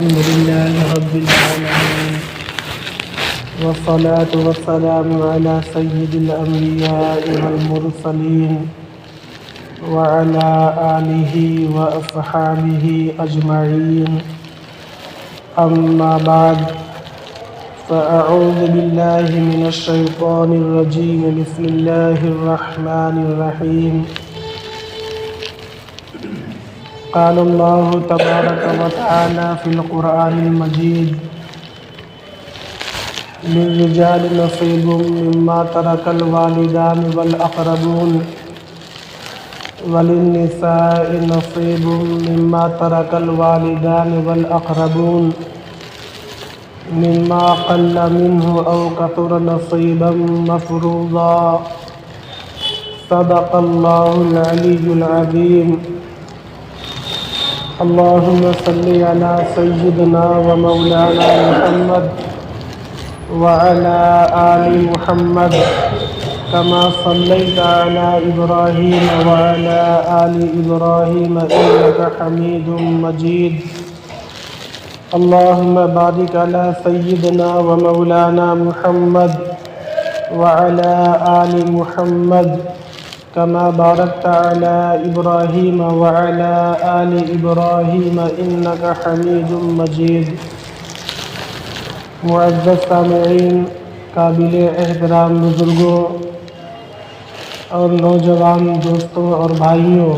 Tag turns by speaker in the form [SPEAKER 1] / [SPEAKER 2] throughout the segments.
[SPEAKER 1] الحمد لله رب العالمين والصلاة والسلام على سيد الأنبياء والمرسلين وعلى آله وأصحابه أجمعين أما بعد فأعوذ بالله من الشيطان الرجيم بسم الله الرحمن الرحيم قال الله تبارك وتعالى في القرآن المجيد للرجال نصيب مما ترك الوالدان والأقربون وللنساء نصيب مما ترك الوالدان والأقربون مما قل منه أو كثر نصيبا مفروضا صدق الله العلي العظيم اللهم صل على سيدنا ومولانا محمد وعلى آل محمد كما صليت على إبراهيم وعلى آل إبراهيم إنك حميد مجيد اللهم بارك على سيدنا ومولانا محمد وعلى آل محمد كما باركت على إبراهيم وعلى آل إبراهيم إنك حميد مجيد معزز سامعین، قابل احترام بزرگوں اور نوجوان دوستوں اور بھائیوں،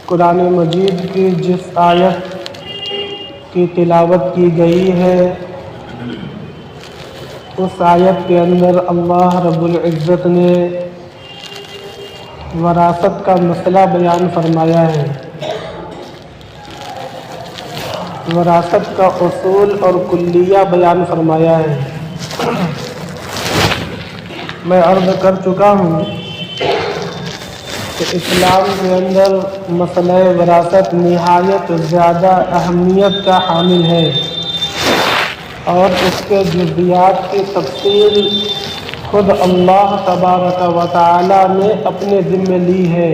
[SPEAKER 1] قرآن مجید کی جس آیت کی تلاوت کی گئی ہے اس آیت کے اندر اللہ رب العزت نے وراثت کا مسئلہ بیان فرمایا ہے، وراثت کا اصول اور کلیہ بیان فرمایا ہے۔ میں عرض کر چکا ہوں کہ اسلام کے اندر مسئلہ وراثت نہایت زیادہ اہمیت کا حامل ہے اور اس کے جزیات کی تفصیل خود اللہ تبارک و تعالی نے اپنے ذمہ لی ہے۔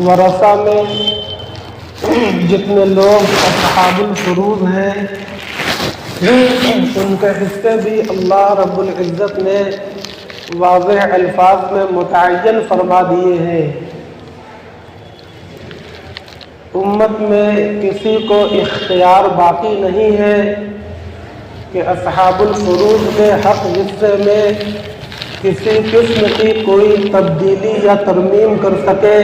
[SPEAKER 1] ورثہ میں جتنے لوگ اصحاب الفروض ہیں ان کے حصے بھی اللہ رب العزت نے واضح الفاظ میں متعین فرما دیے ہیں۔ امت میں کسی کو اختیار باقی نہیں ہے کہ اصحاب الفروض کے حق حصے میں کسی قسم کی کوئی تبدیلی یا ترمیم کر سکے۔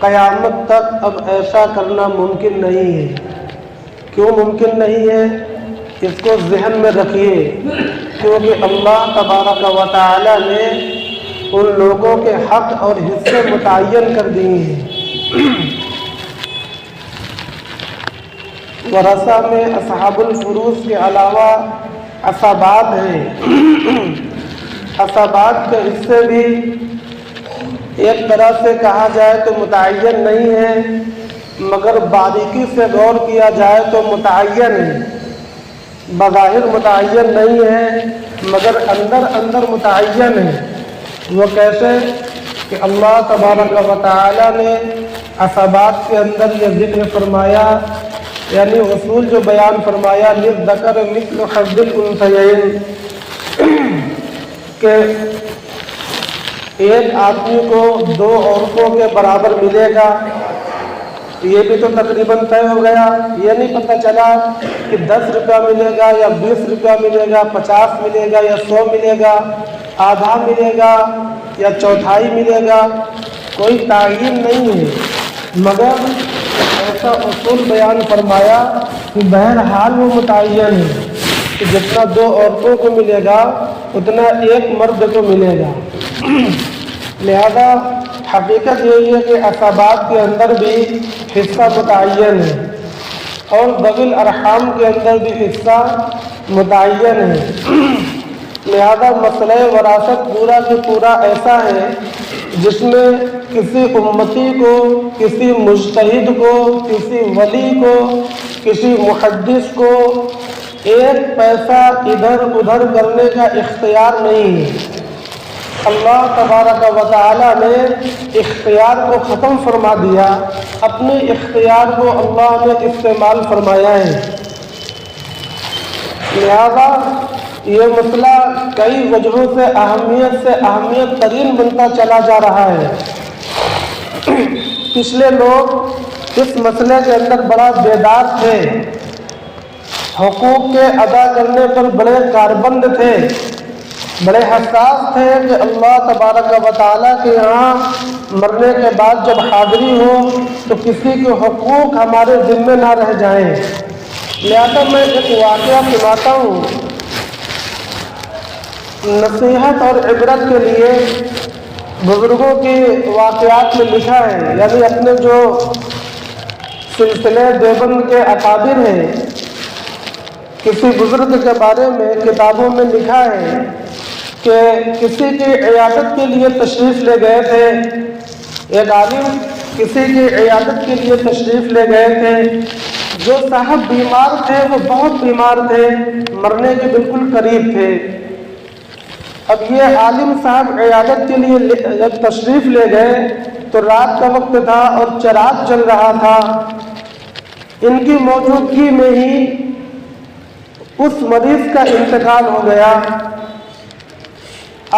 [SPEAKER 1] قیامت تک اب ایسا کرنا ممکن نہیں ہے۔ کیوں ممکن نہیں ہے؟ اس کو ذہن میں رکھیے، کیونکہ اللہ تبارک و تعالی نے ان لوگوں کے حق اور حصے متعین کر دیے ہیں۔ ورثہ میں اصحاب الفروض کے علاوہ عصبات ہیں۔ عصبات کے حصے بھی ایک طرح سے کہا جائے تو متعین نہیں ہے، مگر باریکی سے غور کیا جائے تو متعین ہے۔ بظاہر متعین نہیں ہے مگر اندر اندر متعین ہے۔ وہ کیسے کہ اللہ تبارک و تعالی نے عصبات کے اندر یہ ذکر فرمایا، یعنی اصول جو بیان فرمایا للذکر مثل حظ الانثیین، کہ ایک آدمی کو دو عورتوں کے برابر ملے گا۔ یہ بھی تو تقریباً طے ہو گیا، یہ نہیں پتہ چلا کہ 10 روپیہ ملے گا یا 20 روپیہ ملے گا، 50 ملے گا یا 100 ملے گا، آدھا ملے گا یا چوتھائی ملے گا، کوئی تعین نہیں ہے، مگر ایسا اصول بیان فرمایا کہ بہرحال وہ متعین ہے کہ جتنا 2 عورتوں کو ملے گا اتنا ایک مرد کو ملے گا۔ لہذا حقیقت یہی ہے کہ عصبات کے اندر بھی حصہ متعین ہے اور ذوی الارحام کے اندر بھی حصہ متعین ہے۔ لہذا مسئلہ وراثت پورا کہ پورا ایسا ہے جس میں کسی امتی کو، کسی مجتہد کو، کسی ولی کو، کسی محدث کو ایک پیسہ ادھر ادھر کرنے کا اختیار نہیں ہے۔ اللہ تبارک و تعالی نے اختیار کو ختم فرما دیا، اپنے اختیار کو اللہ نے استعمال فرمایا ہے۔ لہذا یہ مسئلہ کئی وجہوں سے اہمیت ترین بنتا چلا جا رہا ہے۔ پچھلے لوگ اس مسئلے کے اندر بڑا بیدار تھے، حقوق کے ادا کرنے پر بڑے کاربند تھے، بڑے حساس تھے کہ اللہ تبارک و تعالیٰ کے یہاں مرنے کے بعد جب حاضری ہو تو کسی کے حقوق ہمارے ذمے نہ رہ جائیں۔ لہذا میں ایک واقعہ سناتا ہوں، نصیحت اور عبرت کے لیے۔ بزرگوں کے واقعات میں لکھا ہے، یعنی اپنے جو سلسلے دیوبند کے اکابر ہیں، کسی بزرگ کے بارے میں کتابوں میں لکھا ہے کہ کسی کی عیادت کے لیے تشریف لے گئے تھے، ایک عالم کسی کی عیادت کے لیے تشریف لے گئے تھے۔ جو صاحب بیمار تھے وہ بہت بیمار تھے، مرنے کے بالکل قریب تھے۔ اب یہ عالم صاحب عیادت کے لیے جب تشریف لے گئے تو رات کا وقت تھا اور چراغ جل رہا تھا۔ ان کی موجودگی میں ہی اس مریض کا انتقال ہو گیا۔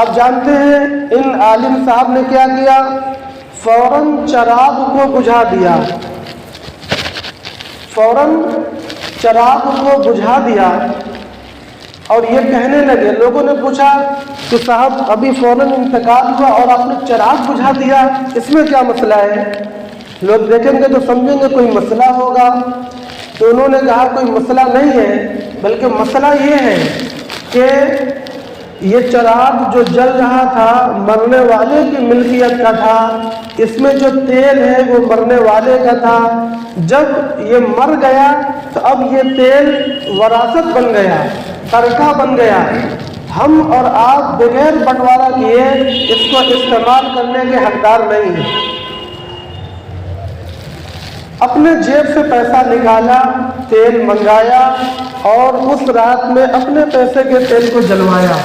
[SPEAKER 1] آپ جانتے ہیں ان عالم صاحب نے کیا کیا؟ فوراً چراغ کو بجھا دیا، فوراً چراغ کو بجھا دیا اور یہ کہنے لگے، لوگوں نے پوچھا کہ صاحب ابھی فوراً انتقال ہوا اور آپ نے چراغ بجھا دیا، اس میں کیا مسئلہ ہے؟ لوگ دیکھیں گے تو سمجھیں گے کوئی مسئلہ ہوگا۔ تو انہوں نے کہا کوئی مسئلہ نہیں ہے، بلکہ مسئلہ یہ ہے کہ یہ چراغ جو جل رہا تھا مرنے والے کی ملکیت کا تھا، اس میں جو تیل ہے وہ مرنے والے کا تھا۔ جب یہ مر گیا تو اب یہ تیل وراثت بن گیا، ترکہ بن گیا۔ ہم اور آپ بغیر بٹوارا کیے اس کو استعمال کرنے کے حقدار نہیں ہیں۔ اپنے جیب سے پیسہ نکالا، تیل منگایا اور اس رات میں اپنے پیسے کے تیل کو جلوایا۔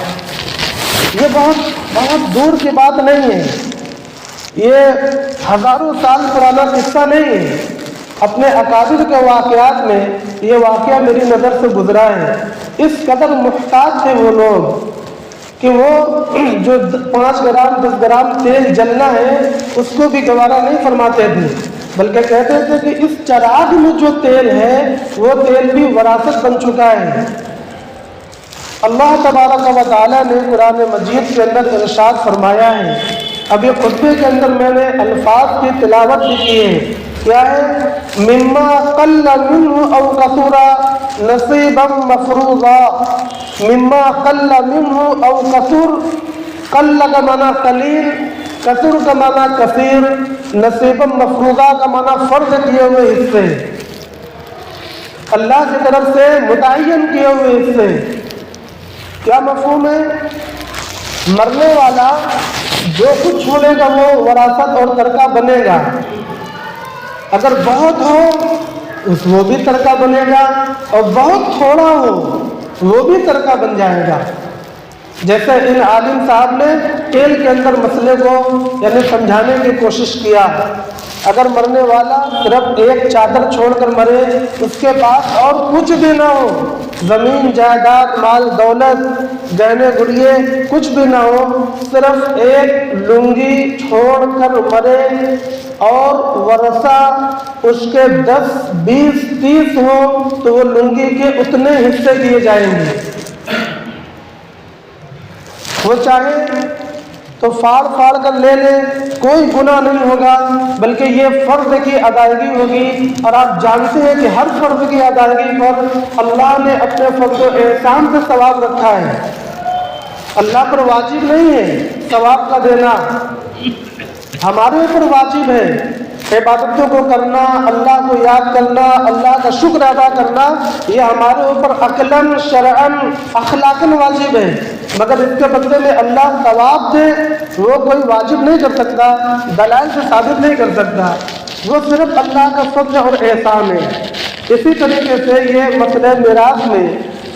[SPEAKER 1] یہ بہت دور کی بات نہیں ہے، یہ ہزاروں سال پرانا قصہ نہیں ہے۔ اپنے اکابر کے واقعات میں یہ واقعہ میری نظر سے گزرا ہے۔ اس قدر محتاج تھے وہ لوگ کہ وہ جو 5 گرام 10 گرام تیل جلنا ہے اس کو بھی گوارا نہیں فرماتے تھے، بلکہ کہتے تھے کہ اس چراغ میں جو تیل ہے وہ تیل بھی وراثت بن چکا ہے۔ اللہ تبارک و تعالیٰ نے قرآن مجید کے اندر ارشاد فرمایا ہے، اب یہ خطبے کے اندر میں نے الفاظ کی تلاوت بھی کی ہے، کیا ہے؟ مما قل منہ او کثرا نصیبا مفروضا، مما قل منہ او کثر، قل کا معنی قلیل، کثر کا معنی کثیر، نصیبا مفروضا کا معنی فرض کیے ہوئے حصے، اللہ کی طرف سے متعین کیے ہوئے حصے۔ کیا مفہوم ہے؟ مرنے والا جو کچھ چھوڑے گا وہ وراثت اور ترکہ بنے گا، اگر بہت ہو وہ بھی ترکہ بنے گا اور بہت تھوڑا ہو وہ بھی ترکہ بن جائے گا۔ جیسے ان عالم صاحب نے تیل کے اندر مسئلے کو یعنی سمجھانے کی کوشش کیا، اگر مرنے والا صرف ایک چادر چھوڑ کر مرے، اس کے پاس اور کچھ بھی نہ ہو، زمین جائیداد مال دولت گہنے گڑیے کچھ بھی نہ ہو، صرف ایک لنگی چھوڑ کر مرے اور ورثہ اس کے 10 20 30 ہو تو وہ لنگی کے اتنے حصے دیے جائیں گے۔ وہ چاہے تو پھاڑ کر لے لے، کوئی گناہ نہیں ہوگا، بلکہ یہ فرض کی ادائیگی ہوگی۔ اور آپ جانتے ہیں کہ ہر فرض کی ادائیگی پر اللہ نے اپنے فضل و احسان سے ثواب رکھا ہے۔ اللہ پر واجب نہیں ہے ثواب کا دینا، ہمارے اوپر واجب ہے عبادتوں کو کرنا، اللہ کو یاد کرنا، اللہ کا شکر ادا کرنا، یہ ہمارے اوپر عقلاً شرعاً اخلاقاً واجب ہے، مگر اس کے بدلے میں اللہ ثواب دے وہ کوئی واجب نہیں کر سکتا، دلائل سے ثابت نہیں کر سکتا، وہ صرف اللہ کا فضل اور احسان ہے۔ اسی طریقے سے یہ مسئلہ میراث میں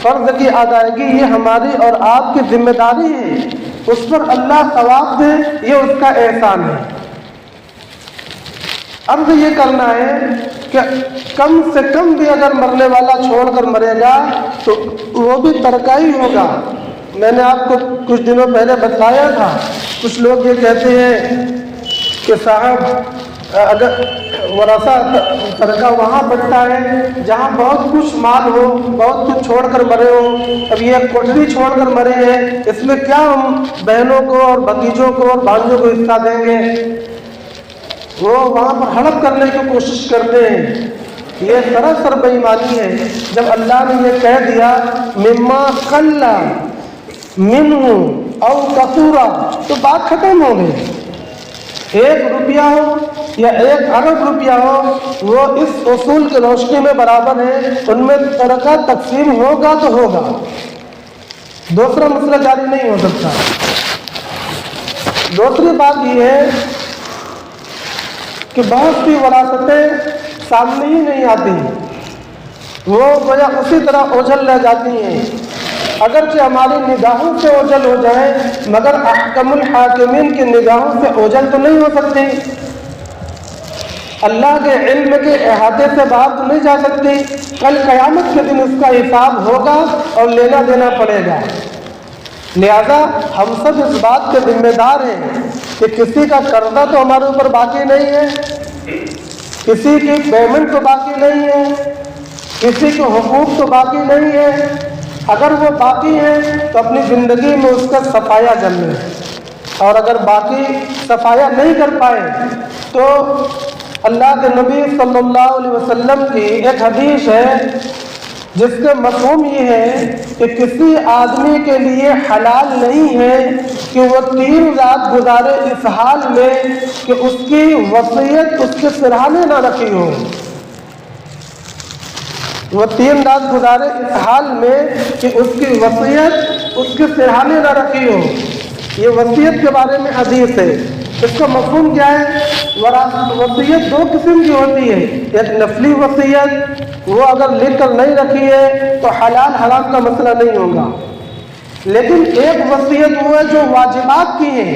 [SPEAKER 1] فرض کی ادائیگی یہ ہماری اور آپ کی ذمہ داری ہے اس پر اللہ ثواب دے، یہ اس کا احسان ہے۔ عرض یہ کرنا ہے کہ کم سے کم بھی اگر مرنے والا چھوڑ کر مرے گا تو وہ بھی ترکہ ہی ہوگا۔ میں نے آپ کو کچھ دنوں پہلے بتایا تھا، کچھ لوگ یہ کہتے ہیں کہ صاحب اگر ورثہ ترکہ وہاں بنتا ہے جہاں بہت کچھ مال ہو، بہت کچھ چھوڑ کر مرے ہو، اب یہ کوٹری چھوڑ کر مرے ہیں، اس میں کیا ہم بہنوں کو اور بھتیجوں کو اور بھانجوں کو حصہ دیں گے؟ وہ وہاں پر ہڑپ کرنے کی کوشش کرتے ہیں۔ یہ سراسر بے ایمانی ہے۔ جب اللہ نے یہ کہہ دیا مما قل منہ او کثورا، تو بات ختم ہو گئی۔ 1 روپیہ ہو یا 1 ارب روپیہ ہو، وہ اس اصول کی روشنی میں برابر ہے، ان میں ترکہ تقسیم ہوگا تو ہوگا، دوسرا مسئلہ جاری نہیں ہو سکتا۔ دوسری بات یہ ہے کہ بہت سی وراثتیں سامنے ہی نہیں آتی، وہ گویا اسی طرح اوجھل رہ جاتی ہیں، اگرچہ ہماری نگاہوں سے اوجھل ہو جائیں مگر احکم الحاکمین کی نگاہوں سے اوجھل تو نہیں ہو سکتی، اللہ کے علم کے احاطے سے باہر تو نہیں جا سکتی۔ کل قیامت کے دن اس کا حساب ہوگا اور لینا دینا پڑے گا۔ لہذا ہم سب اس بات کے ذمہ دار ہیں کہ کسی کا قرضہ تو ہمارے اوپر باقی نہیں ہے، کسی کی پیمنٹ تو باقی نہیں ہے، کسی کے حقوق تو باقی نہیں ہے، اگر وہ باقی ہیں تو اپنی زندگی میں اس کا صفایا کر لیں، اور اگر باقی صفایا نہیں کر پائے تو اللہ کے نبی صلی اللہ علیہ وسلم کی ایک حدیث ہے جس کا مفہوم یہ ہے کہ کسی آدمی کے لیے حلال نہیں ہے کہ وہ 3 رات گزارے اس حال میں کہ اس کی وصیت اس کے سرہانے نہ رکھی ہو، وہ 3 رات گزارے اس حال میں کہ اس کی وصیت اس کے سرہانے نہ رکھی ہو۔ یہ وصیت کے بارے میں حدیث ہے۔ اس کا مفہوم کیا ہے؟ وصیت 2 قسم کی ہوتی ہے، ایک نفلی وصیت، وہ اگر لکھ کر نہیں رکھی ہے تو حلال حرام کا مسئلہ نہیں ہوگا، لیکن ایک وصیت وہ ہے جو واجبات کی ہے،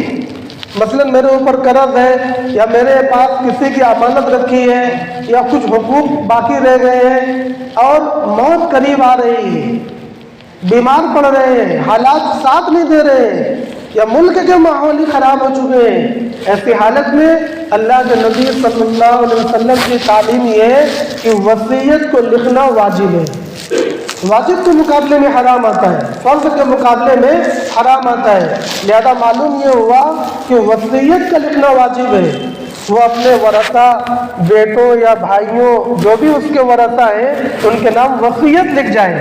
[SPEAKER 1] مثلا میرے اوپر قرض ہے یا میرے پاس کسی کی امانت رکھی ہے یا کچھ حقوق باقی رہ گئے ہیں اور موت قریب آ رہی ہے، بیمار پڑ رہے ہیں، حالات ساتھ نہیں دے رہے ہیں یا ملک کے ماحول ہی خراب ہو چکے ہیں، ایسی حالت میں اللہ کے نبی صلی اللہ علیہ وسلم کی تعلیم یہ ہے کہ وصیت کو لکھنا واجب ہے۔ واجب کے مقابلے میں حرام آتا ہے، فرض کے مقابلے میں حرام آتا ہے، لہذا معلوم یہ ہوا کہ وصیت کا لکھنا واجب ہے۔ وہ اپنے ورثہ بیٹوں یا بھائیوں جو بھی اس کے ورثہ ہیں ان کے نام وصیت لکھ جائیں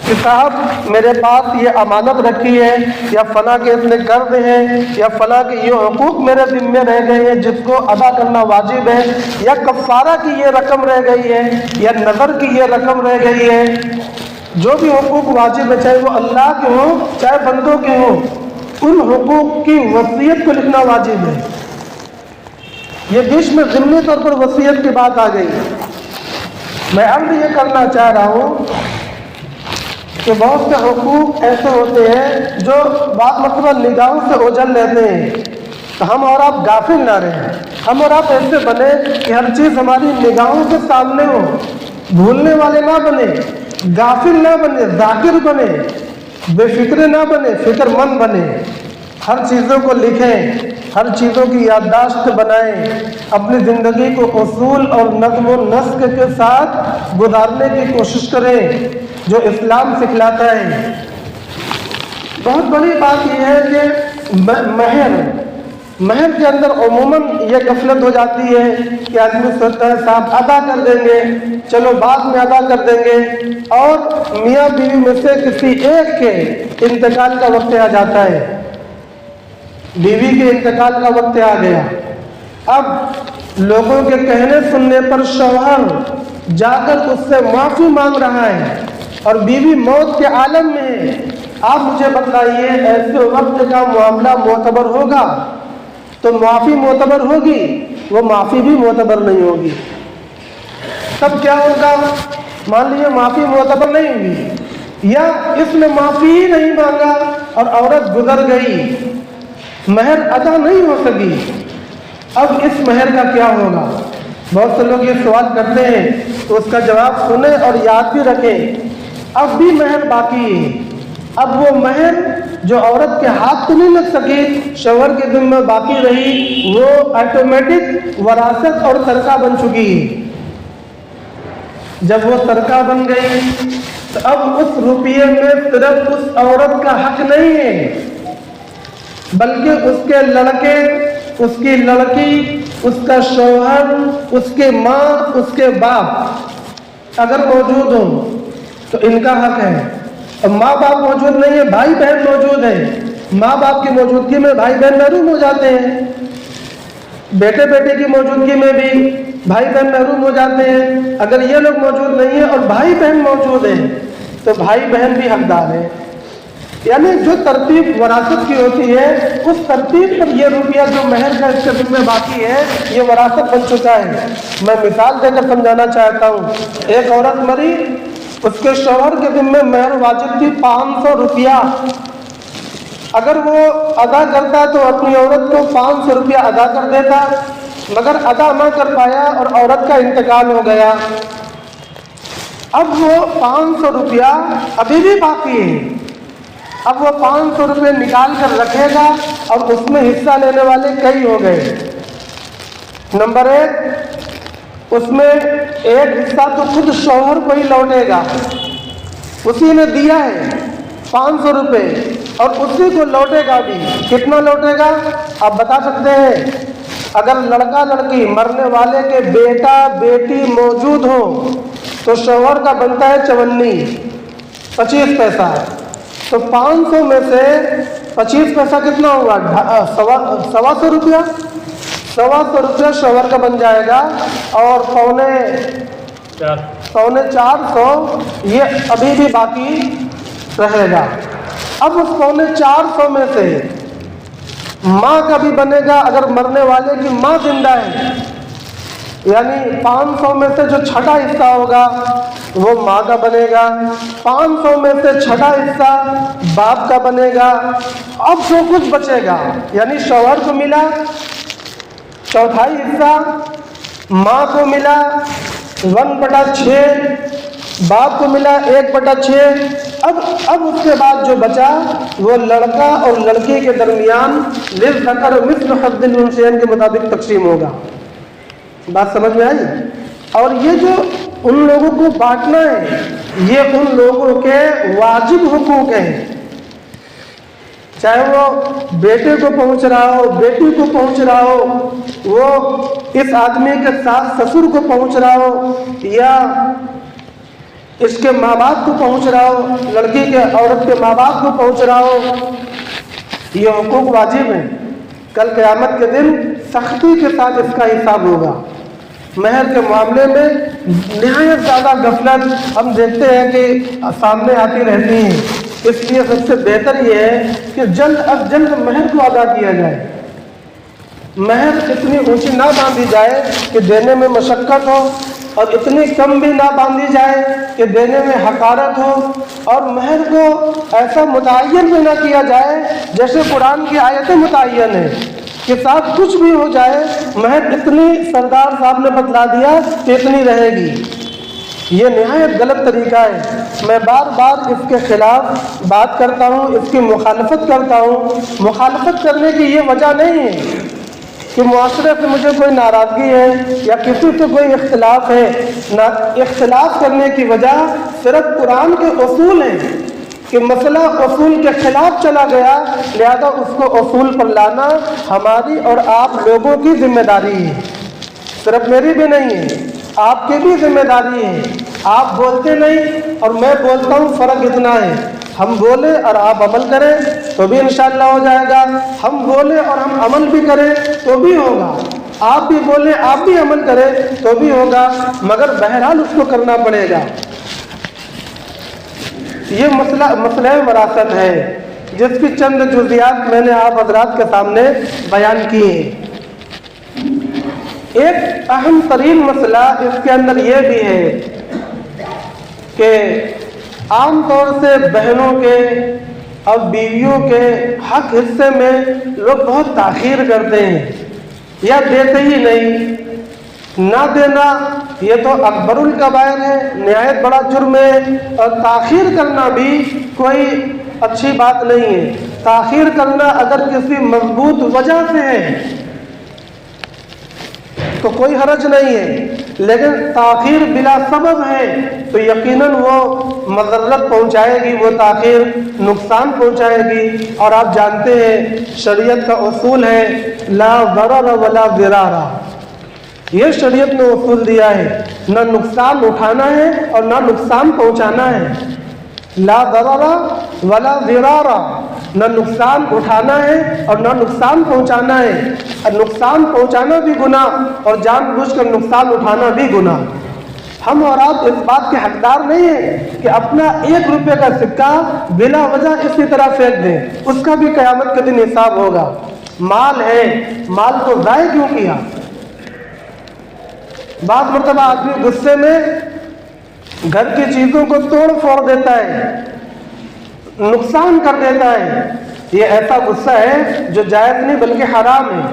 [SPEAKER 1] کہ صاحب میرے پاس یہ امانت رکھی ہے یا فلاں کے اتنے قرض ہیں یا فلاں کے یہ حقوق میرے ذمے رہ گئے ہیں جس کو ادا کرنا واجب ہے، یا کفارہ کی یہ رقم رہ گئی ہے یا نظر کی یہ رقم رہ گئی ہے، جو بھی حقوق واجب ہے چاہے وہ اللہ کے ہوں چاہے بندوں کے ہوں، ان حقوق کی وصیت کو لکھنا واجب ہے۔ یہ بیچ میں ضمنی طور پر وصیت کی بات آ گئی۔ میں عرض یہ کرنا چاہ رہا ہوں کہ بہت سے حقوق ایسے ہوتے ہیں جو بات مطلب نگاہوں سے اوجھل رہتے ہیں، تو ہم اور آپ غافل نہ رہیں، ہم اور آپ ایسے بنے کہ ہر چیز ہماری نگاہوں کے سامنے ہو، بھولنے والے نہ بنے، غافل نہ بنے، ذاکر بنے، بے فکر نہ بنے، فکر مند بنے، ہر چیزوں کو لکھیں، ہر چیزوں کی یادداشت بنائیں، اپنی زندگی کو اصول اور نظم و نسق کے ساتھ گزارنے کی کوشش کریں جو اسلام سکھلاتا ہے۔ بہت بڑی بات یہ ہے کہ مہر کے اندر عموماً یہ غفلت ہو جاتی ہے کہ آدمی سوچتا ہے صاحب ادا کر دیں گے، چلو بعد میں ادا کر دیں گے، اور میاں بیوی میں سے کسی ایک کے انتقال کا وقت آ جاتا ہے، بیوی کے انتقال کا وقت آ گیا، اب لوگوں کے کہنے سننے پر شوہر جا کر اس سے معافی مانگ رہا ہے اور بیوی موت کے عالم میں ہے۔ آپ مجھے بتائیے ایسے وقت کا معاملہ معتبر ہوگا تو معافی معتبر ہوگی، وہ معافی بھی معتبر نہیں ہوگی، تب کیا ہوگا؟ مان لیجیے معافی معتبر نہیں ہوگی یا اس نے معافی ہی نہیں مانگا اور عورت گزر گئی، مہر ادا نہیں ہو سکی، اب اس مہر کا کیا ہوگا؟ بہت سے لوگ یہ سوال کرتے ہیں، تو اس کا جواب سنیں اور یاد بھی رکھیں، اب بھی مہر باقی ہے۔ اب وہ مہر جو عورت کے ہاتھ تو نہیں لگ سکی، شوہر کے ذمہ باقی رہی، وہ آٹومیٹک وراثت اور ترکہ بن چکی ہے۔ جب وہ ترکہ بن گئی تو اب اس روپیے میں صرف اس عورت کا حق نہیں ہے، بلکہ اس کے لڑکے، اس کی لڑکی، اس کا شوہر، اس کے ماں، اس کے باپ اگر موجود ہوں تو ان کا حق ہے۔ اور ماں باپ موجود نہیں ہے، بھائی بہن موجود ہیں، ماں باپ کی موجودگی میں بھائی بہن محروم ہو جاتے ہیں، بیٹے بیٹے کی موجودگی میں بھی بھائی بہن محروم ہو جاتے ہیں۔ اگر یہ لوگ موجود نہیں ہیں اور بھائی بہن موجود ہیں تو بھائی بہن بھی حقدار ہیں۔ یعنی جو ترتیب وراثت کی ہوتی ہے، اس ترتیب پر یہ روپیہ جو مہر کا اس کے ذمہ باقی ہے، یہ وراثت بن چکا ہے۔ میں مثال دے کر سمجھانا چاہتا ہوں۔ ایک عورت مری، اس کے شوہر کے ذمہ مہر واجب تھی 500 روپیہ۔ اگر وہ ادا کرتا تو اپنی عورت کو 500 روپیہ ادا کر دیتا، مگر ادا نہ کر پایا اور عورت کا انتقال ہو گیا۔ اب وہ 500 روپیہ ابھی بھی باقی ہے۔ اب وہ 500 روپے نکال کر رکھے گا اور اس میں حصہ لینے والے کئی ہو گئے۔ نمبر 1، اس میں ایک حصہ تو خود شوہر کو ہی لوٹے گا، اسی نے دیا ہے 500 روپے، اور اسی کو لوٹے گا بھی۔ کتنا لوٹے گا آپ بتا سکتے ہیں؟ اگر لڑکا لڑکی مرنے والے کے بیٹا بیٹی موجود ہو تو شوہر کا بنتا ہے 54، 25 پیسہ۔ تو 500 میں سے 25 پیسہ کتنا ہوا؟ 125 روپیہ۔ 125 روپیہ شوہر کا بن جائے گا، اور 450 یہ ابھی بھی باقی رہے گا۔ اب اس 450 میں سے ماں کا بھی بنے گا، اگر مرنے والے کی ماں زندہ ہے، یعنی 500 میں سے جو چھٹا حصہ ہوگا وہ ماں کا بنے گا، 500 میں سے چھٹا حصہ باپ کا بنے گا۔ اب جو کچھ بچے گا، یعنی شوہر کو ملا چوتھائی حصہ، ماں کو ملا 1/6، باپ کو ملا 1/6۔ اب اس کے بعد جو بچا وہ لڑکا اور لڑکی کے درمیان للذکر مثل حظ الانثیین کے مطابق تقسیم ہوگا۔ بات سمجھ میں آئی؟ اور یہ جو ان لوگوں کو بانٹنا ہے، یہ ان لوگوں کے واجب حقوق ہیں، چاہے وہ بیٹے کو پہنچ رہا ہو، بیٹی کو پہنچ رہا ہو، وہ اس آدمی کے ساس سسر کو پہنچ رہا ہو، یا اس کے ماں باپ کو پہنچ رہا ہو، لڑکی کے عورت کے ماں باپ کو پہنچ رہا ہو، یہ حقوق واجب ہیں۔ کل قیامت کے دن سختی کے ساتھ اس کا حساب ہوگا۔ مہر کے معاملے میں نہایت زیادہ غفلت ہم دیکھتے ہیں کہ سامنے آتی رہتی ہیں، اس لیے سب سے بہتر یہ ہے کہ جلد از جلد مہر کو ادا کیا جائے۔ مہر اتنی اونچی نہ باندھی جائے کہ دینے میں مشقت ہو، اور اتنی کم بھی نہ باندھی جائے کہ دینے میں حقارت ہو، اور مہر کو ایسا متعین بھی نہ کیا جائے جیسے قرآن کی آیتیں متعین ہیں کہ ساتھ کچھ بھی ہو جائے مہر اتنی سردار صاحب نے بتلا دیا کہ اتنی رہے گی۔ یہ نہایت غلط طریقہ ہے۔ میں بار بار اس کے خلاف بات کرتا ہوں، اس کی مخالفت کرتا ہوں۔ مخالفت کرنے کی یہ وجہ نہیں ہے کہ معاشرے سے مجھے کوئی ناراضگی ہے یا کسی سے کوئی اختلاف ہے، نہ اختلاف کرنے کی وجہ صرف قرآن کے اصول ہیں کہ مسئلہ اصول کے خلاف چلا گیا، لہذا اس کو اصول پر لانا ہماری اور آپ لوگوں کی ذمہ داری ہے، صرف میری بھی نہیں ہے، آپ کی بھی ذمہ داری ہے۔ آپ بولتے نہیں اور میں بولتا ہوں، فرق اتنا ہے، ہم بولیں اور آپ عمل کریں تو بھی انشاءاللہ ہو جائے گا، ہم بولیں اور ہم عمل بھی کریں تو بھی ہوگا، آپ بھی بولیں آپ بھی عمل کریں تو بھی ہوگا، مگر بہرحال اس کو کرنا پڑے گا۔ یہ مسئلہ وراثت ہے جس کی چند جزیات میں نے آپ حضرات کے سامنے بیان کی ہیں۔ ایک اہم ترین مسئلہ اس کے اندر یہ بھی ہے کہ عام طور سے بہنوں کے اب بیویوں کے حق حصے میں لوگ بہت تاخیر کرتے ہیں یا دیتے ہی نہیں. نہ دینا یہ تو اکبر الکبائر ہے، نہایت بڑا جرم ہے، اور تاخیر کرنا بھی کوئی اچھی بات نہیں ہے. تاخیر کرنا اگر کسی مضبوط وجہ سے ہے تو کوئی حرج نہیں ہے، لیکن تاخیر بلا سبب ہے تو یقیناً وہ مضرت پہنچائے گی، وہ تاخیر نقصان پہنچائے گی. اور آپ جانتے ہیں شریعت کا اصول ہے لا ضرر ولا ضرار. یہ شریعت نے اصول دیا ہے، نہ نقصان اٹھانا ہے اور نہ نقصان پہنچانا ہے. لا ضرر ولا ضرار، نہ نقصان اٹھانا ہے اور نہ نقصان پہنچانا ہے. اور نقصان پہنچانا بھی گناہ اور جان بوجھ کر نقصان اٹھانا بھی گناہ. ہم اور آپ اس بات کے حقدار نہیں ہیں کہ اپنا 1 روپے کا سکہ بلا وجہ اسی طرح پھینک دیں، اس کا بھی قیامت کے دن حساب ہوگا. مال ہے، مال کو ضائع کیوں کیا؟ بعض مرتبہ آدمی غصے میں گھر کی چیزوں کو توڑ پھوڑ دیتا ہے، نقصان کر دیتا ہے. یہ ایسا غصہ ہے جو جائز نہیں بلکہ حرام ہے.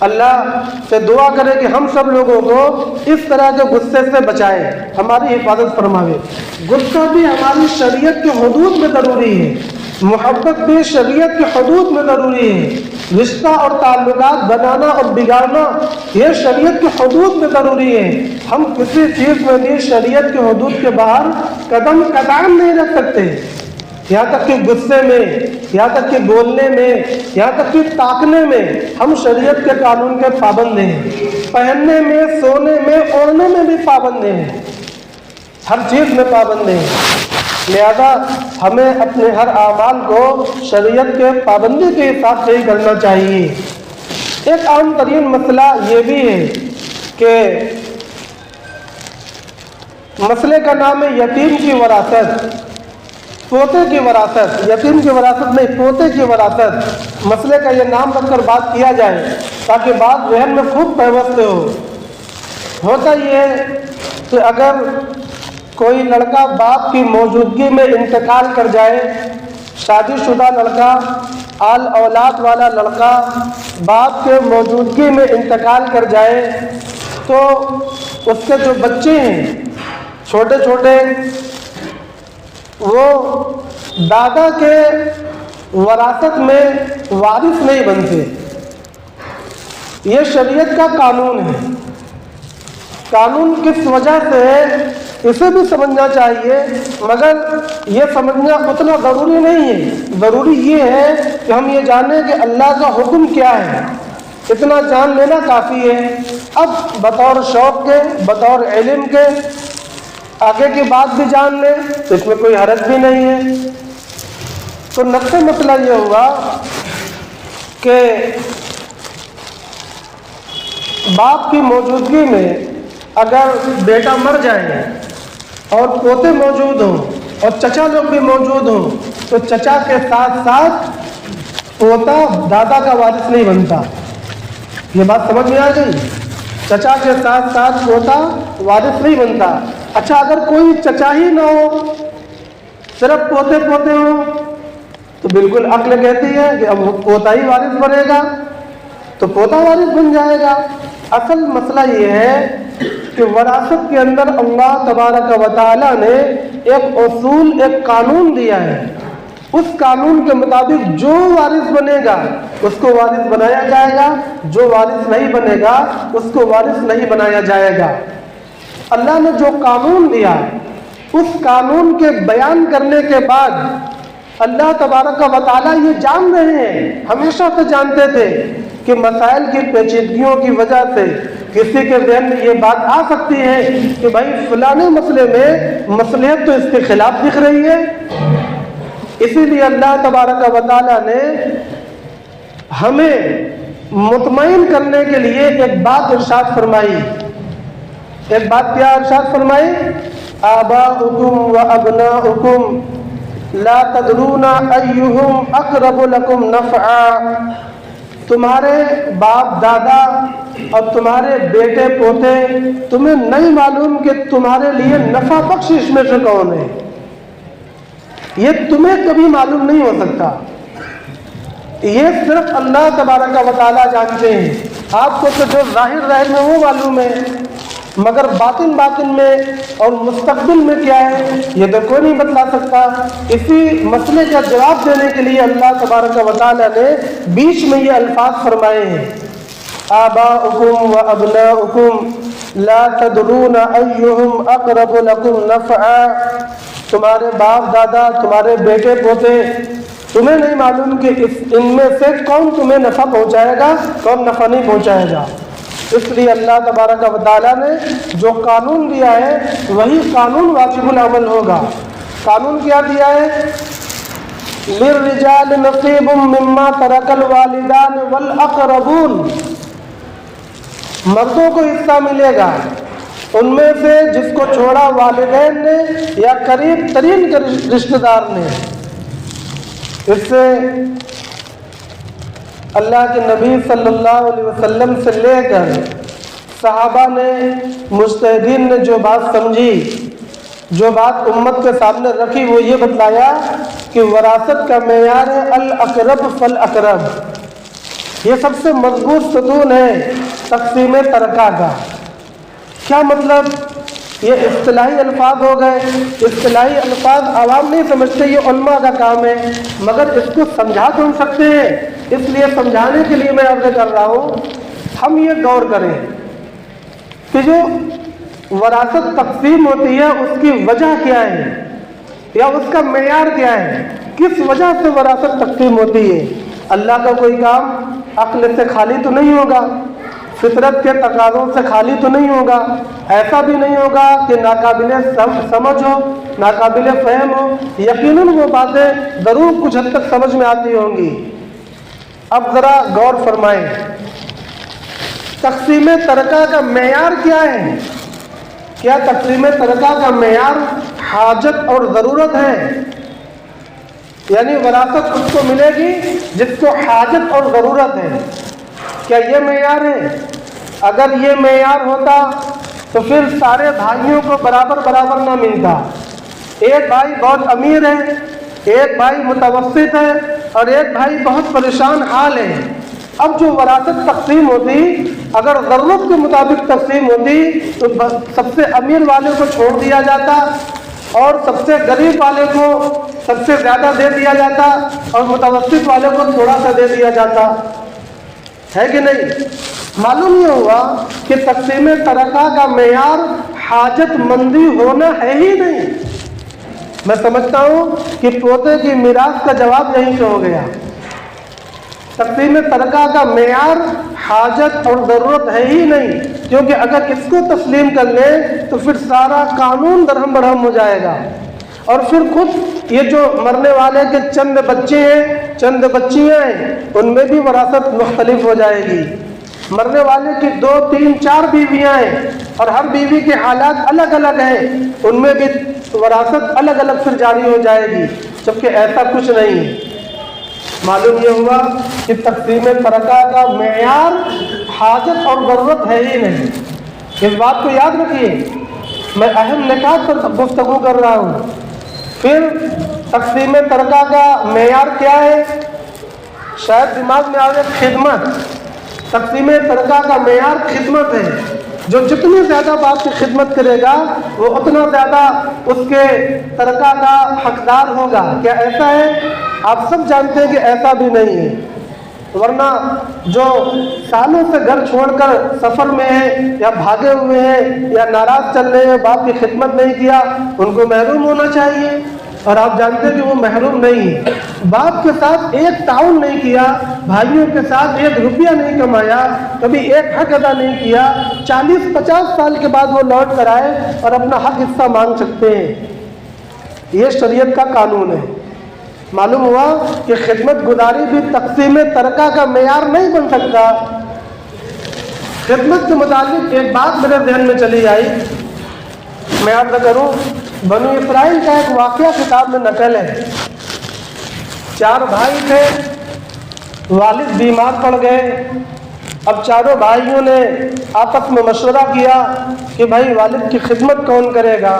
[SPEAKER 1] اللہ سے دعا کرے کہ ہم سب لوگوں کو اس طرح کے غصے سے بچائے، ہماری حفاظت فرماوے. غصہ بھی ہماری شریعت کے حدود میں ضروری ہے، محبت بھی شریعت کے حدود میں ضروری ہے. رشتہ اور تعلقات بنانا اور بگاڑنا یہ شریعت کے حدود میں ضروری ہے. ہم کسی چیز میں بھی شریعت کے حدود کے باہر قدم نہیں رکھ سکتے. یہاں تک کہ غصے میں، یہاں تک کہ بولنے میں، یہاں تک کہ تاکنے میں ہم شریعت کے قانون کے پابند ہیں. پہننے میں، سونے میں، اوڑھنے میں بھی پابند ہیں، ہر چیز میں پابند ہیں. لہذا ہمیں اپنے ہر اعمال کو شریعت کے پابندی کے حساب سے ہی کرنا چاہیے. ایک عام ترین مسئلہ یہ بھی ہے کہ مسئلے کا نام ہے یتیم کی وراثت، پوتے کی وراثت. یتیم کی وراثت نہیں، پوتے کی وراثت. مسئلے کا یہ نام رکھ کر بات کیا جائے تاکہ بات ذہن میں خوب پیوست ہو. ہوتا یہ ہے کہ اگر کوئی لڑکا باپ کی موجودگی میں انتقال کر جائے، شادی شدہ لڑکا، آل اولاد والا لڑکا باپ کے موجودگی میں انتقال کر جائے تو اس کے جو بچے ہیں چھوٹے چھوٹے، وہ دادا کے وراثت میں وارث نہیں بنتے. یہ شریعت کا قانون ہے. قانون کس وجہ سے ہے اسے بھی سمجھنا چاہیے، مگر یہ سمجھنا اتنا ضروری نہیں ہے. ضروری یہ ہے کہ ہم یہ جانیں کہ اللہ کا حکم کیا ہے، اتنا جان لینا کافی ہے. اب بطور شوق کے، بطور علم کے آگے کی بات بھی جان لیں تو اس میں کوئی حرج بھی نہیں ہے. تو نقطۂ مسئلہ یہ ہوا کہ باپ کی موجودگی میں اگر بیٹا مر جائے اور پوتے موجود ہوں اور چچا لوگ بھی موجود ہوں تو چچا کے ساتھ ساتھ پوتا دادا کا وارث نہیں بنتا. یہ بات سمجھ میں آ گئی؟ چچا کے ساتھ ساتھ پوتا وارث نہیں بنتا. اچھا اگر کوئی چچا ہی نہ ہو، صرف پوتے پوتے ہوں تو بالکل عقل کہتی ہے کہ اب پوتا ہی وارث بنے گا تو پوتا وارث بن جائے گا. اصل مسئلہ یہ ہے کہ وراثت کے اندر اللہ تبارک و تعالیٰ نے ایک اصول، ایک قانون دیا ہے. اس قانون کے مطابق جو وارث بنے گا اس کو وارث بنایا جائے گا، جو وارث نہیں بنے گا اس کو وارث نہیں بنایا جائے گا. اللہ نے جو قانون دیا اس قانون کے بیان کرنے کے بعد اللہ تبارک و تعالیٰ یہ جان رہے ہیں، ہمیشہ سے جانتے تھے کہ مسائل کی پیچیدگیوں کی وجہ سے کسی کے ذہن میں یہ بات آ سکتی ہے کہ بھائی فلانے مسئلے میں مصلحت تو اس کے خلاف دکھ رہی ہے. اسی لیے اللہ تبارک و تعالیٰ نے ہمیں مطمئن کرنے کے لیے ایک بات ارشاد فرمائی. ایک بات کیا ارشاد فرمائی؟ آباؤکم و ابناؤکم لا تدرون ایہم اقرب لکم نفعا. تمہارے باپ دادا اور تمہارے بیٹے پوتے تمہیں نہیں معلوم کہ تمہارے لیے نفع بخش اس میں سے کون ہے. یہ تمہیں کبھی معلوم نہیں ہو سکتا، یہ صرف اللہ تبارک و تعالیٰ جانتے ہیں۔ آپ کو تو جو ظاہر میں وہ معلوم ہے، مگر باطن میں اور مستقبل میں کیا ہے یہ تو کوئی نہیں بتلا سکتا۔ اسی مسئلے کا جواب دینے کے لیے اللہ تبارک و تعالیٰ نے بیچ میں یہ الفاظ فرمائے ہیں، آباؤکم و ابناؤکم لا تدرون ایہم اقرب لکم نفعا، تمہارے باپ دادا، تمہارے بیٹے پوتے، تمہیں نہیں معلوم کہ ان میں سے کون تمہیں نفع پہنچائے گا، کون نفع نہیں پہنچائے گا۔ اس لیے اللہ تبارک و تعالیٰ نے جو قانون دیا ہے وہی قانون واجب العمل ہوگا۔ قانون کیا دیا ہے؟ للرجال نصیب مما ترک الوالدان والاقربون، مردوں کو حصہ ملے گا ان میں سے جس کو چھوڑا والدین نے یا قریب ترین کے رشتہ دار نے۔ اس سے اللہ کے نبی صلی اللہ علیہ وسلم سے لے کر صحابہ نے، مجتہدین نے جو بات سمجھی، جو بات امت کے سامنے رکھی، وہ یہ بتلایا کہ وراثت کا معیار ہے الاقرب فالاقرب۔ یہ سب سے مضبوط ستون ہے تقسیم ترکہ کا۔ کیا مطلب؟ یہ اصطلاحی الفاظ ہو گئے، اصطلاحی الفاظ عوام نہیں سمجھتے، یہ علماء کا کام ہے، مگر اس کو سمجھا تو ہم سکتے ہیں۔ اس لیے سمجھانے کے لیے میں عرض کر رہا ہوں، ہم یہ غور کریں کہ جو وراثت تقسیم ہوتی ہے اس کی وجہ کیا ہے یا اس کا معیار کیا ہے، کس وجہ سے وراثت تقسیم ہوتی ہے۔ اللہ کا کوئی کام عقل سے خالی تو نہیں ہوگا، فطرت کے تقاضوں سے خالی تو نہیں ہوگا، ایسا بھی نہیں ہوگا کہ ناقابل سمجھ ہو، ناقابل فہم ہو، یقیناً وہ باتیں ضرور کچھ حد تک سمجھ میں آتی ہوں گی۔ اب ذرا غور فرمائیں، تقسیم ترکہ کا معیار کیا ہے؟ کیا تقسیم ترکہ کا معیار حاجت اور ضرورت ہے؟ یعنی وراثت اس کو ملے گی جس کو حاجت اور ضرورت ہے، کیا یہ معیار ہے؟ اگر یہ معیار ہوتا تو پھر سارے بھائیوں کو برابر نہ ملتا۔ ایک بھائی بہت امیر ہے، ایک بھائی متوسط ہے اور ایک بھائی بہت پریشان حال ہے۔ اب جو وراثت تقسیم ہوتی، اگر ضرورت کے مطابق تقسیم ہوتی تو سب سے امیر والے کو چھوڑ دیا جاتا اور سب سے غریب والے کو سب سے زیادہ دے دیا جاتا اور متوسط والے کو تھوڑا سا دے دیا جاتا، ہے کہ نہیں؟ معلوم یہ ہوا کہ تقسیم ترکہ کا معیار حاجت مندی ہونا ہے ہی نہیں۔ میں سمجھتا ہوں کہ پوتے کی میراث کا جواب یہیں سے ہو گیا۔ تقسیم ترکہ کا معیار حاجت اور ضرورت ہے ہی نہیں، کیونکہ اگر اس کو تسلیم کر لے تو پھر سارا قانون درہم برہم ہو جائے گا، اور پھر خود یہ جو مرنے والے کے چند بچے ہیں، چند بچیاں ہیں، ان میں بھی وراثت مختلف ہو جائے گی۔ مرنے والے کی 2 3 4 بیویاں ہیں اور ہر بیوی کے حالات الگ الگ ہیں، ان میں بھی وراثت الگ الگ پھر جاری ہو جائے گی، جبکہ ایسا کچھ نہیں ہے۔ معلوم یہ ہوا کہ تقسیم ترکہ کا معیار حاجت اور ضرورت ہے ہی نہیں۔ اس بات کو یاد رکھیے، میں اہم نکات پر گفتگو کر رہا ہوں۔ پھر تقسیم ترکہ کا معیار کیا ہے؟ شاید دماغ میں آئے خدمت۔ تقسیم ترکہ کا معیار خدمت ہے، جو جتنی زیادہ باپ کی خدمت کرے گا وہ اتنا زیادہ اس کے ترکہ کا حقدار ہوگا۔ کیا ایسا ہے؟ آپ سب جانتے ہیں کہ ایسا بھی نہیں ہے، ورنہ جو سالوں سے گھر چھوڑ کر سفر میں ہیں یا بھاگے ہوئے ہیں یا ناراض چل رہے ہیں، باپ کی خدمت نہیں کیا، ان کو محروم ہونا چاہیے، اور آپ جانتے ہیں کہ وہ محروم نہیں ہے۔ باپ کے ساتھ ایک تعاون نہیں کیا، بھائیوں کے ساتھ 1 روپیہ نہیں کمایا، کبھی ایک حق ادا نہیں کیا، 40-50 سال کے بعد وہ لوٹ کر آئے اور اپنا حق حصہ مانگ سکتے ہیں۔ یہ شریعت کا قانون ہے۔ معلوم ہوا کہ خدمت گزاری بھی تقسیم ترکہ کا معیار نہیں بن سکتا۔ خدمت کے متعلق ایک بات میرے ذہن میں چلی آئی، میں عرض کروں۔ بنو اسرائیل کا ایک واقعہ کتاب میں نقل ہے۔ 4 بھائی تھے، والد بیمار پڑ گئے۔ اب چاروں بھائیوں نے آپس میں مشورہ کیا کہ بھائی والد کی خدمت کون کرے گا؟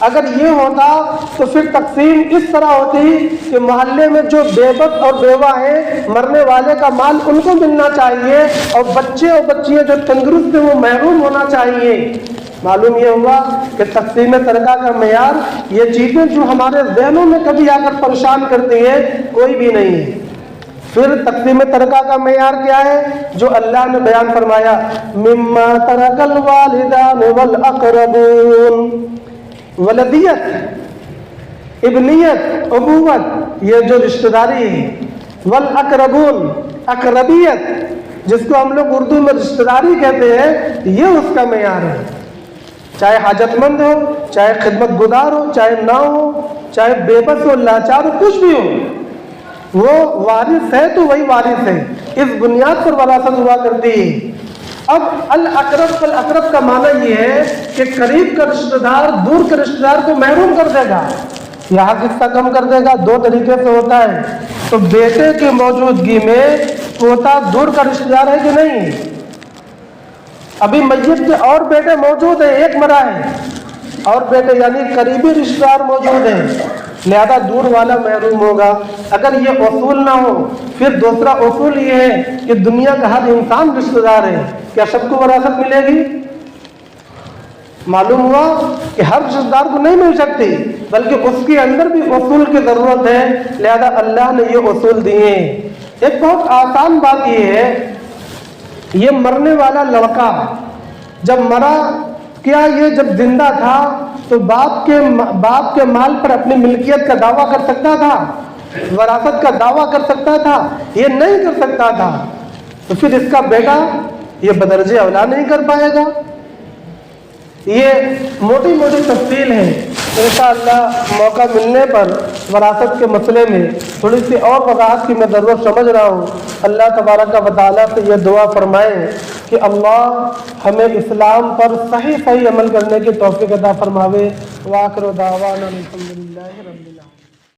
[SPEAKER 1] اگر یہ ہوتا تو پھر تقسیم اس طرح ہوتی کہ محلے میں جو بے بس اور بیوہ ہیں، مرنے والے کا مال ان کو ملنا چاہیے، اور بچے اور بچیاں جو تندرست ہیں وہ محروم ہونا چاہیے۔ معلوم یہ ہوا کہ تقسیم ترکہ کا معیار، یہ چیزیں جو ہمارے ذہنوں میں کبھی آ کر پریشان کرتی ہیں، کوئی بھی نہیں ہے۔ پھر تقسیم ترکہ کا معیار کیا ہے؟ جو اللہ نے بیان فرمایا، مما ترک الوالدان والاقربون، ولدیت، ابنیت، ابوت، یہ جو رشتہ داری ہے، والاقربون، اقربیت، جس کو ہم لوگ اردو میں رشتہ داری کہتے ہیں، یہ اس کا معیار ہے۔ چاہے حاجت مند ہو، چاہے خدمت گزار ہو، چاہے نہ ہو، چاہے بے بس ہو، لاچار ہو، کچھ بھی ہو، وہ وارث ہے تو وہی وارث ہے، اس بنیاد پر وراثت ہوا کرتی ہے۔ اب الاقرب فالاقرب کا معنی یہ ہے کہ قریب کا رشتہ دار دور کے رشتہ دار کو محروم کر دے گا، یہاں حصہ کم کر دے گا۔ دو طریقے سے ہوتا ہے، تو بیٹے کی موجودگی میں پوتا دور کا رشتہ دار ہے کہ نہیں؟ ابھی میت کے اور بیٹے موجود ہیں، ایک مرا ہے، اور بیٹے یعنی قریبی رشتہ دار موجود ہیں، لہذا دور والا محروم ہوگا۔ اگر یہ اصول نہ ہو، پھر دوسرا اصول یہ ہے کہ دنیا کا ہر انسان رشتہ دار ہے، کیا سب کو وراثت ملے گی؟ معلوم ہوا کہ ہر رشتہ دار کو نہیں مل سکتی، بلکہ اس کے اندر بھی اصول کی ضرورت ہے، لہذا اللہ نے یہ اصول دیے ہیں۔ ایک بہت آسان بات یہ ہے، یہ مرنے والا لڑکا جب مرا، کیا یہ جب زندہ تھا تو باپ کے مال پر اپنی ملکیت کا دعویٰ کر سکتا تھا؟ وراثت کا دعویٰ کر سکتا تھا؟ یہ نہیں کر سکتا تھا، تو پھر اس کا بیٹا یہ بدرجہ اولا نہیں کر پائے گا۔ یہ موٹی موٹی تفصیل ہے، انشاءاللہ موقع ملنے پر وراثت کے مسئلے میں تھوڑی سی اور وضاحت کی میں ضرورت سمجھ رہا ہوں۔ اللہ تبارک و تعالیٰ سے یہ دعا فرمائیں کہ اللہ ہمیں اسلام پر صحیح عمل کرنے کی توفیق عطا فرماوے۔ وآخر دعوانا الحمدللہ رب العالمین۔